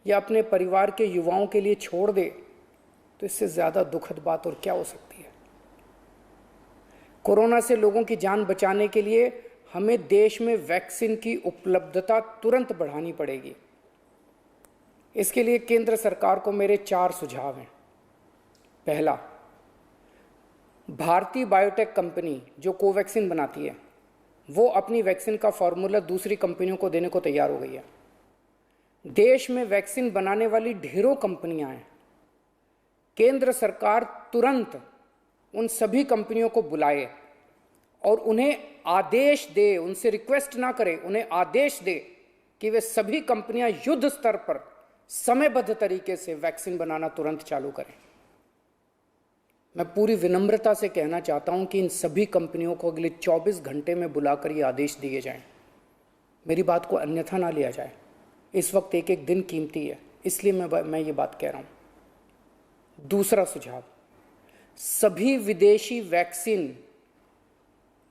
या अपने परिवार के युवाओं के लिए छोड़ दे, तो इससे ज़्यादा दुखद बात और क्या हो सकती है। कोरोना से लोगों की जान बचाने के लिए हमें देश में वैक्सीन की उपलब्धता तुरंत बढ़ानी पड़ेगी। इसके लिए केंद्र सरकार को मेरे 4 सुझाव हैं। पहला, भारतीय बायोटेक कंपनी जो कोवैक्सीन बनाती है, वो अपनी वैक्सीन का फॉर्मूला दूसरी कंपनियों को देने को तैयार हो गई है। देश में वैक्सीन बनाने वाली ढेरों कंपनियां हैं। केंद्र सरकार तुरंत उन सभी कंपनियों को बुलाए और उन्हें आदेश दे, उनसे रिक्वेस्ट ना करे, उन्हें आदेश दे कि वे सभी कंपनियां युद्ध स्तर पर समयबद्ध तरीके से वैक्सीन बनाना तुरंत चालू करें। मैं पूरी विनम्रता से कहना चाहता हूं कि इन सभी कंपनियों को अगले 24 घंटे में बुलाकर ये आदेश दिए जाएं। मेरी बात को अन्यथा ना लिया जाए। इस वक्त एक एक दिन कीमती है, इसलिए मैं ये बात कह रहा हूं। दूसरा सुझाव, सभी विदेशी वैक्सीन,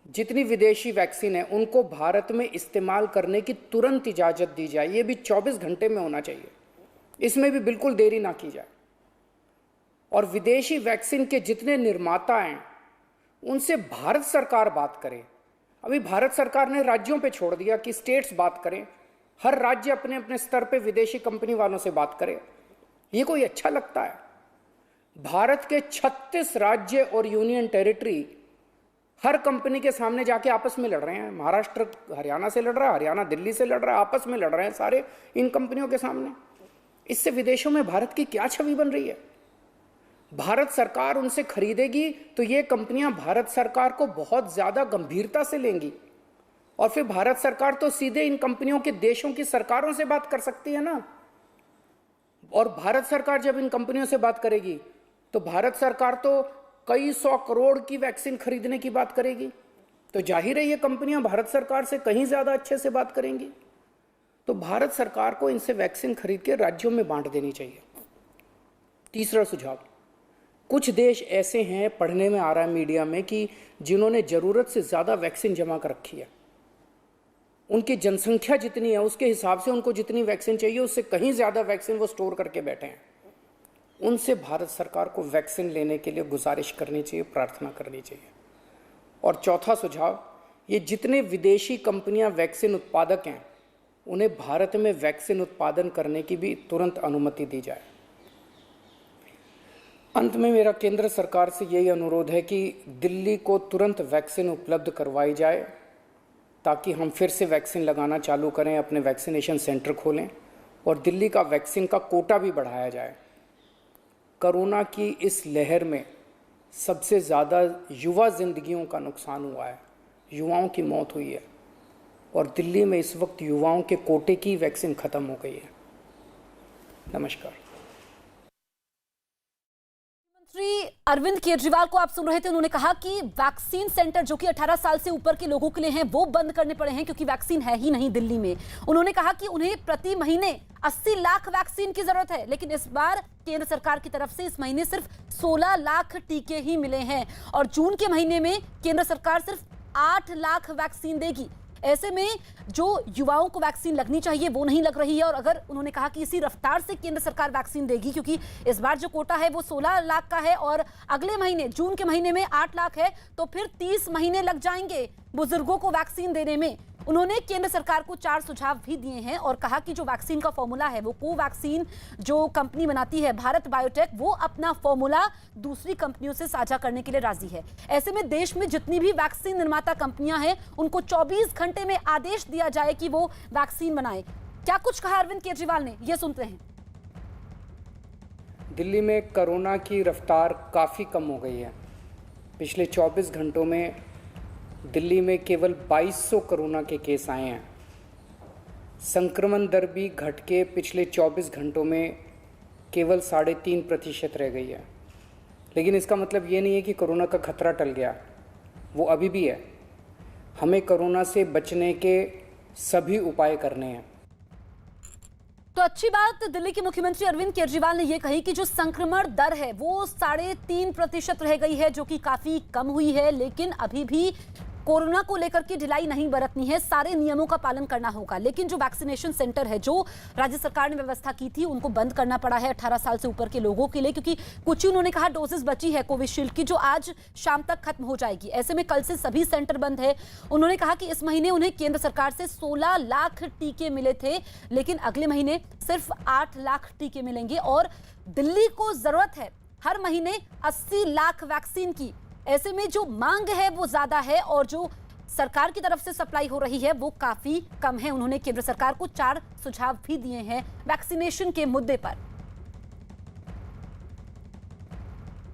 जितनी विदेशी वैक्सीन है उनको भारत में इस्तेमाल करने की तुरंत इजाज़त दी जाए। ये भी 24 घंटे में होना चाहिए, इसमें भी बिल्कुल देरी ना की जाए। और विदेशी वैक्सीन के जितने निर्माता हैं उनसे भारत सरकार बात करे। अभी भारत सरकार ने राज्यों पे छोड़ दिया कि स्टेट्स बात करें, हर राज्य अपने अपने स्तर पे विदेशी कंपनी वालों से बात करे। ये कोई अच्छा लगता है? भारत के 36 राज्य और यूनियन टेरिटरी हर कंपनी के सामने जाके आपस में लड़ रहे हैं। महाराष्ट्र हरियाणा से लड़ रहा है, हरियाणा दिल्ली से लड़ रहा है, आपस में लड़ रहे हैं सारे इन कंपनियों के सामने। इससे विदेशों में भारत की क्या छवि बन रही है? भारत सरकार उनसे खरीदेगी तो ये कंपनियां भारत सरकार को बहुत ज्यादा गंभीरता से लेंगी और फिर भारत सरकार तो सीधे इन कंपनियों के देशों की सरकारों से बात कर सकती है ना। और भारत सरकार जब इन कंपनियों से बात करेगी तो भारत सरकार तो कई 100 करोड़ की वैक्सीन खरीदने की बात करेगी, तो जाहिर है ये कंपनियां भारत सरकार से कहीं ज्यादा अच्छे से बात करेंगी। तो भारत सरकार को इनसे वैक्सीन खरीद के राज्यों में बांट देनी चाहिए। तीसरा सुझाव, कुछ देश ऐसे हैं, पढ़ने में आ रहा है मीडिया में, कि जिन्होंने ज़रूरत से ज़्यादा वैक्सीन जमा कर रखी है। उनकी जनसंख्या जितनी है उसके हिसाब से उनको जितनी वैक्सीन चाहिए उससे कहीं ज़्यादा वैक्सीन वो स्टोर करके बैठे हैं। उनसे भारत सरकार को वैक्सीन लेने के लिए गुजारिश करनी चाहिए, प्रार्थना करनी चाहिए। और चौथा सुझाव, ये जितने विदेशी कंपनियां वैक्सीन उत्पादक हैं उन्हें भारत में वैक्सीन उत्पादन करने की भी तुरंत अनुमति दी जाए। अंत में मेरा केंद्र सरकार से यही अनुरोध है कि दिल्ली को तुरंत वैक्सीन उपलब्ध करवाई जाए ताकि हम फिर से वैक्सीन लगाना चालू करें, अपने वैक्सीनेशन सेंटर खोलें और दिल्ली का वैक्सीन का कोटा भी बढ़ाया जाए। कोरोना की इस लहर में सबसे ज़्यादा युवा जिंदगियों का नुकसान हुआ है, युवाओं की मौत हुई है और दिल्ली में इस वक्त युवाओं के कोटे की वैक्सीन ख़त्म हो गई है। नमस्कार। मुख्यमंत्री अरविंद केजरीवाल को आप सुन रहे थे। उन्होंने कहा कि वैक्सीन सेंटर जो कि 18 साल से ऊपर के लोगों के लिए हैं वो बंद करने पड़े हैं क्योंकि वैक्सीन है ही नहीं दिल्ली में। उन्होंने कहा कि उन्हें प्रति महीने 80 लाख वैक्सीन की जरूरत है, लेकिन इस बार केंद्र सरकार की तरफ से इस महीने सिर्फ 16 लाख टीके ही मिले हैं और जून के महीने में केंद्र सरकार सिर्फ 8 लाख वैक्सीन देगी। ऐसे में जो युवाओं को वैक्सीन लगनी चाहिए वो नहीं लग रही है और अगर उन्होंने कहा कि इसी रफ्तार से केंद्र सरकार वैक्सीन देगी, क्योंकि इस बार जो कोटा है वो 16 लाख का है और अगले महीने जून के महीने में 8 लाख है, तो फिर 30 महीने लग जाएंगे बुजुर्गों को वैक्सीन देने में। उन्होंने केंद्र सरकार को 4 सुझाव भी दिए हैं और कहा कि जो वैक्सीन का फॉर्मूला है वो कोवैक्सीन जो कंपनी बनाती है भारत बायोटेक, वो अपना फॉर्मूला दूसरी कंपनियों से साझा करने के लिए राजी है। ऐसे में देश में जितनी भी वैक्सीन निर्माता कंपनियां हैं उनको 24 घंटे में आदेश दिया जाए कि वो वैक्सीन बनाए। क्या कुछ कहा अरविंद केजरीवाल ने, ये सुनते हैं। दिल्ली में कोरोना की रफ्तार काफ़ी कम हो गई है। पिछले 24 घंटों में दिल्ली में केवल 2200 कोरोना के केस आए हैं। संक्रमण दर भी घट के पिछले 24 घंटों में केवल 3.5% रह गई है। लेकिन इसका मतलब ये नहीं है कि कोरोना का खतरा टल गया, वो अभी भी है। हमें कोरोना से बचने के सभी उपाय करने हैं। तो अच्छी बात दिल्ली के मुख्यमंत्री अरविंद केजरीवाल ने यह कही कि जो संक्रमण दर है वो 3.5% रह गई है, जो कि काफी कम हुई है, लेकिन अभी भी कोरोना को लेकर के ढिलाई नहीं बरतनी है, सारे नियमों का पालन करना होगा। लेकिन जो वैक्सीनेशन सेंटर है जो राज्य सरकार ने व्यवस्था की थी उनको बंद करना पड़ा है 18 साल से ऊपर के लोगों के लिए, क्योंकि कुछ ही उन्होंने कहा डोजेस बची है कोविशील्ड की जो आज शाम तक खत्म हो जाएगी। ऐसे में कल से सभी सेंटर बंद है। उन्होंने कहा कि इस महीने उन्हें केंद्र सरकार से 16 लाख टीके मिले थे, लेकिन अगले महीने सिर्फ 8 लाख टीके मिलेंगे और दिल्ली को जरूरत है हर महीने 80 लाख वैक्सीन की। ऐसे में जो मांग है वो ज्यादा है और जो सरकार की तरफ से सप्लाई हो रही है वो काफी कम है। उन्होंने केंद्र सरकार को 4 सुझाव भी दिए हैं वैक्सीनेशन के मुद्दे पर।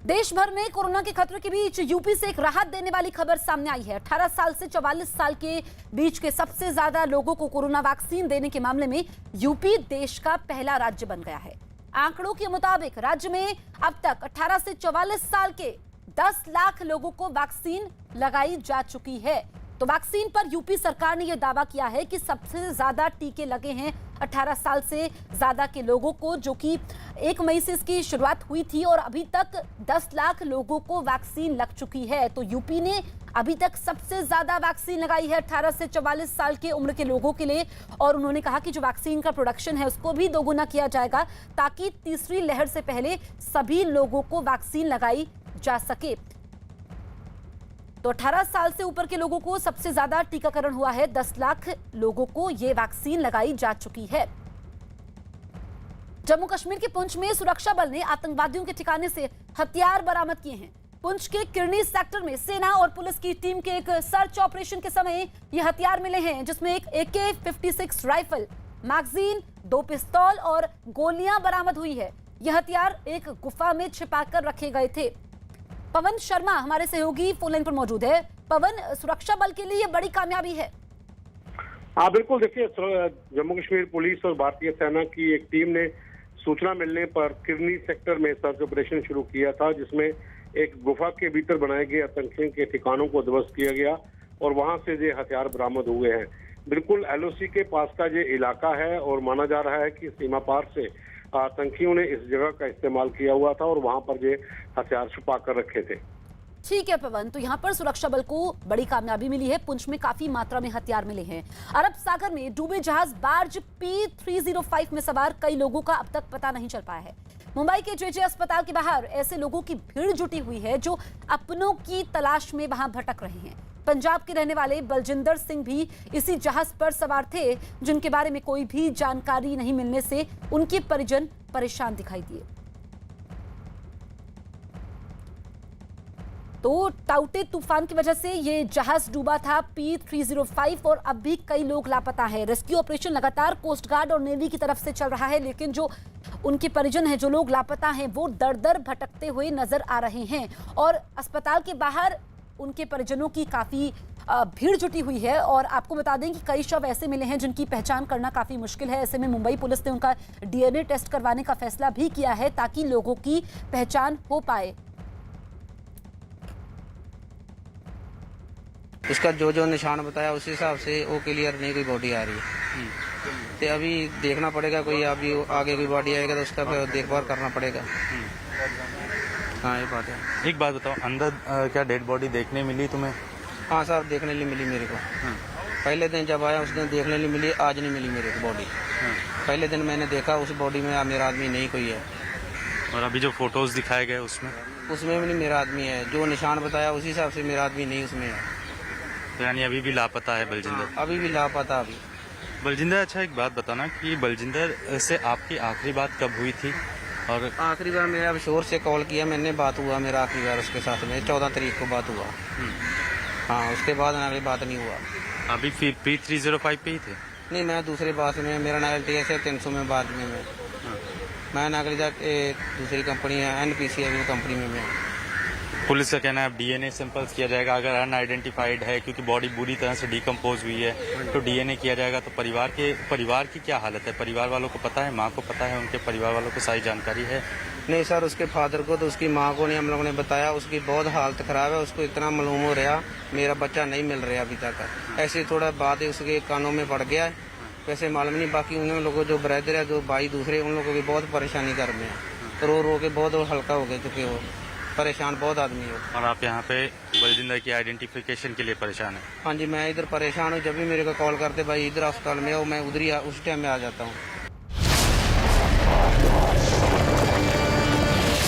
देश भर में कोरोना के खतरे के बीच यूपी से एक राहत देने वाली खबर सामने आई है। 18 साल से 44 साल के बीच के सबसे ज्यादा लोगों को कोरोना वैक्सीन देने के मामले में यूपी देश का पहला राज्य बन गया है। आंकड़ों के मुताबिक राज्य में अब तक 18 से 44 साल के 10 लाख लोगों को वैक्सीन लगाई जा चुकी है। तो वैक्सीन पर यूपी सरकार ने यह दावा किया है कि सबसे ज्यादा टीके लगे हैं 18 साल से ज्यादा के लोगों को, जो कि 1 मई से इसकी शुरुआत हुई थी और अभी तक 10 लाख लोगों को वैक्सीन लग चुकी है। तो यूपी ने अभी तक सबसे ज्यादा वैक्सीन लगाई है 18 से 44 साल के उम्र के लोगों के लिए और उन्होंने कहा कि जो वैक्सीन का प्रोडक्शन है उसको भी दोगुना किया जाएगा ताकि तीसरी लहर से पहले सभी लोगों को वैक्सीन लगाई जा सके। तो 18 साल से ऊपर के लोगों को सबसे ज्यादा टीकाकरण हुआ है। 10 लाख लोगों को यह वैक्सीन लगाई जा चुकी है। जम्मू कश्मीर के पुंछ में सुरक्षा बल ने आतंकवादियों के ठिकाने से हथियार बरामद किए हैं। पुंछ के किरनी सेक्टर में सेना और पुलिस की टीम के एक सर्च ऑपरेशन के समय ये हथियार मिले हैं, जिसमें एक AK-56 राइफल, मैगजीन, 2 पिस्तौल और गोलियां बरामद हुई है। यह हथियार एक गुफा में छिपाकर रखे गए थे। पवन शर्मा हमारे सहयोगी फोन लाइन पर मौजूद है। पवन, सुरक्षा बल के लिए बड़ी कामयाबी है। हाँ बिल्कुल, देखिए जम्मू कश्मीर पुलिस और भारतीय सेना की एक टीम ने सूचना मिलने पर किरनी सेक्टर में सर्च ऑपरेशन शुरू किया था, जिसमें एक गुफा के भीतर बनाए गए आतंकियों के ठिकानों को ध्वस्त किया गया और वहां से ये हथियार बरामद हुए हैं। बिल्कुल LOC के पास का ये इलाका है और माना जा रहा है कि सीमा पार से आतंकियों ने इस जगह का इस्तेमाल किया हुआ था और वहां पर ये हथियार छुपा कर रखे थे। ठीक है पवन, तो यहाँ पर सुरक्षा बल को बड़ी कामयाबी मिली है। पुंछ में काफी मात्रा में हथियार मिले हैं। अरब सागर में डूबे जहाज बार्ज P305 में सवार कई लोगों का अब तक पता नहीं चल पाया है। मुंबई के JJ अस्पताल के बाहर ऐसे लोगों की भीड़ जुटी हुई है जो अपनों की तलाश में वहां भटक रहे हैं। पंजाब के रहने वाले बलजिंदर सिंह भी इसी जहाज पर सवार थे, जिनके बारे में कोई भी जानकारी नहीं मिलने से उनके परिजन परेशान दिखाई दिए। तो टाउटे तूफान की वजह से ये जहाज डूबा था P305 और अब भी कई लोग लापता है। रेस्क्यू ऑपरेशन लगातार कोस्ट गार्ड और नेवी की तरफ से चल रहा है, लेकिन जो उनके परिजन हैं, जो लोग लापता हैं, वो दर दर भटकते हुए नजर आ रहे हैं और अस्पताल के बाहर उनके परिजनों की काफी भीड़ जुटी हुई है। और आपको बता दें कि कई शव ऐसे मिले हैं जिनकी पहचान करना काफी मुश्किल है। ऐसे में मुंबई पुलिस ने उनका DNA टेस्ट करवाने का फैसला भी किया है ताकि लोगों की पहचान हो पाए। उसका जो निशान बताया उसी हिसाब से वो क्लियर नहीं कोई बॉडी आ रही है। तो अभी देखना पड़ेगा, कोई अभी आगे कोई बॉडी आएगा तो उसका फिर देखभाल करना पड़ेगा। हाँ, ये बात है। एक बात बताओ, अंदर क्या डेड बॉडी देखने मिली तुम्हें? हाँ सर, देखने लिए मिली मेरे को। पहले दिन जब आया उस दिन देखने लिए मिली, आज नहीं मिली मेरे को बॉडी। पहले दिन मैंने देखा उस बॉडी में मेरा आदमी नहीं कोई है। और अभी जो फोटोज दिखाए गए उसमें भी नहीं मेरा आदमी है। जो निशान बताया उसी हिसाब से मेरा आदमी नहीं उसमें है। तो यानी अभी भी लापता है बलजिंदर? अभी भी लापता। अभी बलजिंदर, अच्छा एक बात बताना कि बलजिंदर से आपकी आखिरी बात कब हुई थी? और आखिरी बार मेरा शोर से कॉल किया मैंने, बात हुआ मेरा आखिरी बार उसके साथ में 14 तारीख को बात हुआ। हाँ, उसके बाद अगली बात नहीं हुआ। अभी P305 पे ही थे? नहीं, मैं दूसरे बात में, मेरा नागल TS है 300 में बाद में मैं नागल दूसरी कंपनी है NPC कंपनी में मैं। पुलिस का कहना है अब DNA सैंपल्स किया जाएगा, अगर अनआइडेंटिफाइड है क्योंकि बॉडी बुरी तरह से डिकम्पोज हुई है तो DNA किया जाएगा। तो परिवार की क्या हालत है? परिवार वालों को पता है, माँ को पता है, उनके परिवार वालों को सारी जानकारी है? नहीं सर, उसके फादर को तो उसकी माँ को नहीं हम लोगों ने बताया। उसकी बहुत हालत खराब है, उसको इतना मालूम हो रहा मेरा बच्चा नहीं मिल रहा अभी तक। ऐसे थोड़ा बात है उसके कानों में पड़ गया है, वैसे मालूम नहीं। बाकी उन लोगों जो ब्रदर है, जो भाई दूसरे, उन लोगों की बहुत परेशानी कर रहे हैं। रो रो के बहुत हल्का हो गए चुके हो, परेशान बहुत आदमी हो। और आप यहाँ पे बलजिंदर की आइडेंटिफिकेशन के लिए परेशान है? हाँ जी, मैं इधर परेशान हूँ। जब भी मेरे को कॉल करते भाई इधर अस्पताल में हो, मैं उधर ही उस टाइम में आ जाता हूँ।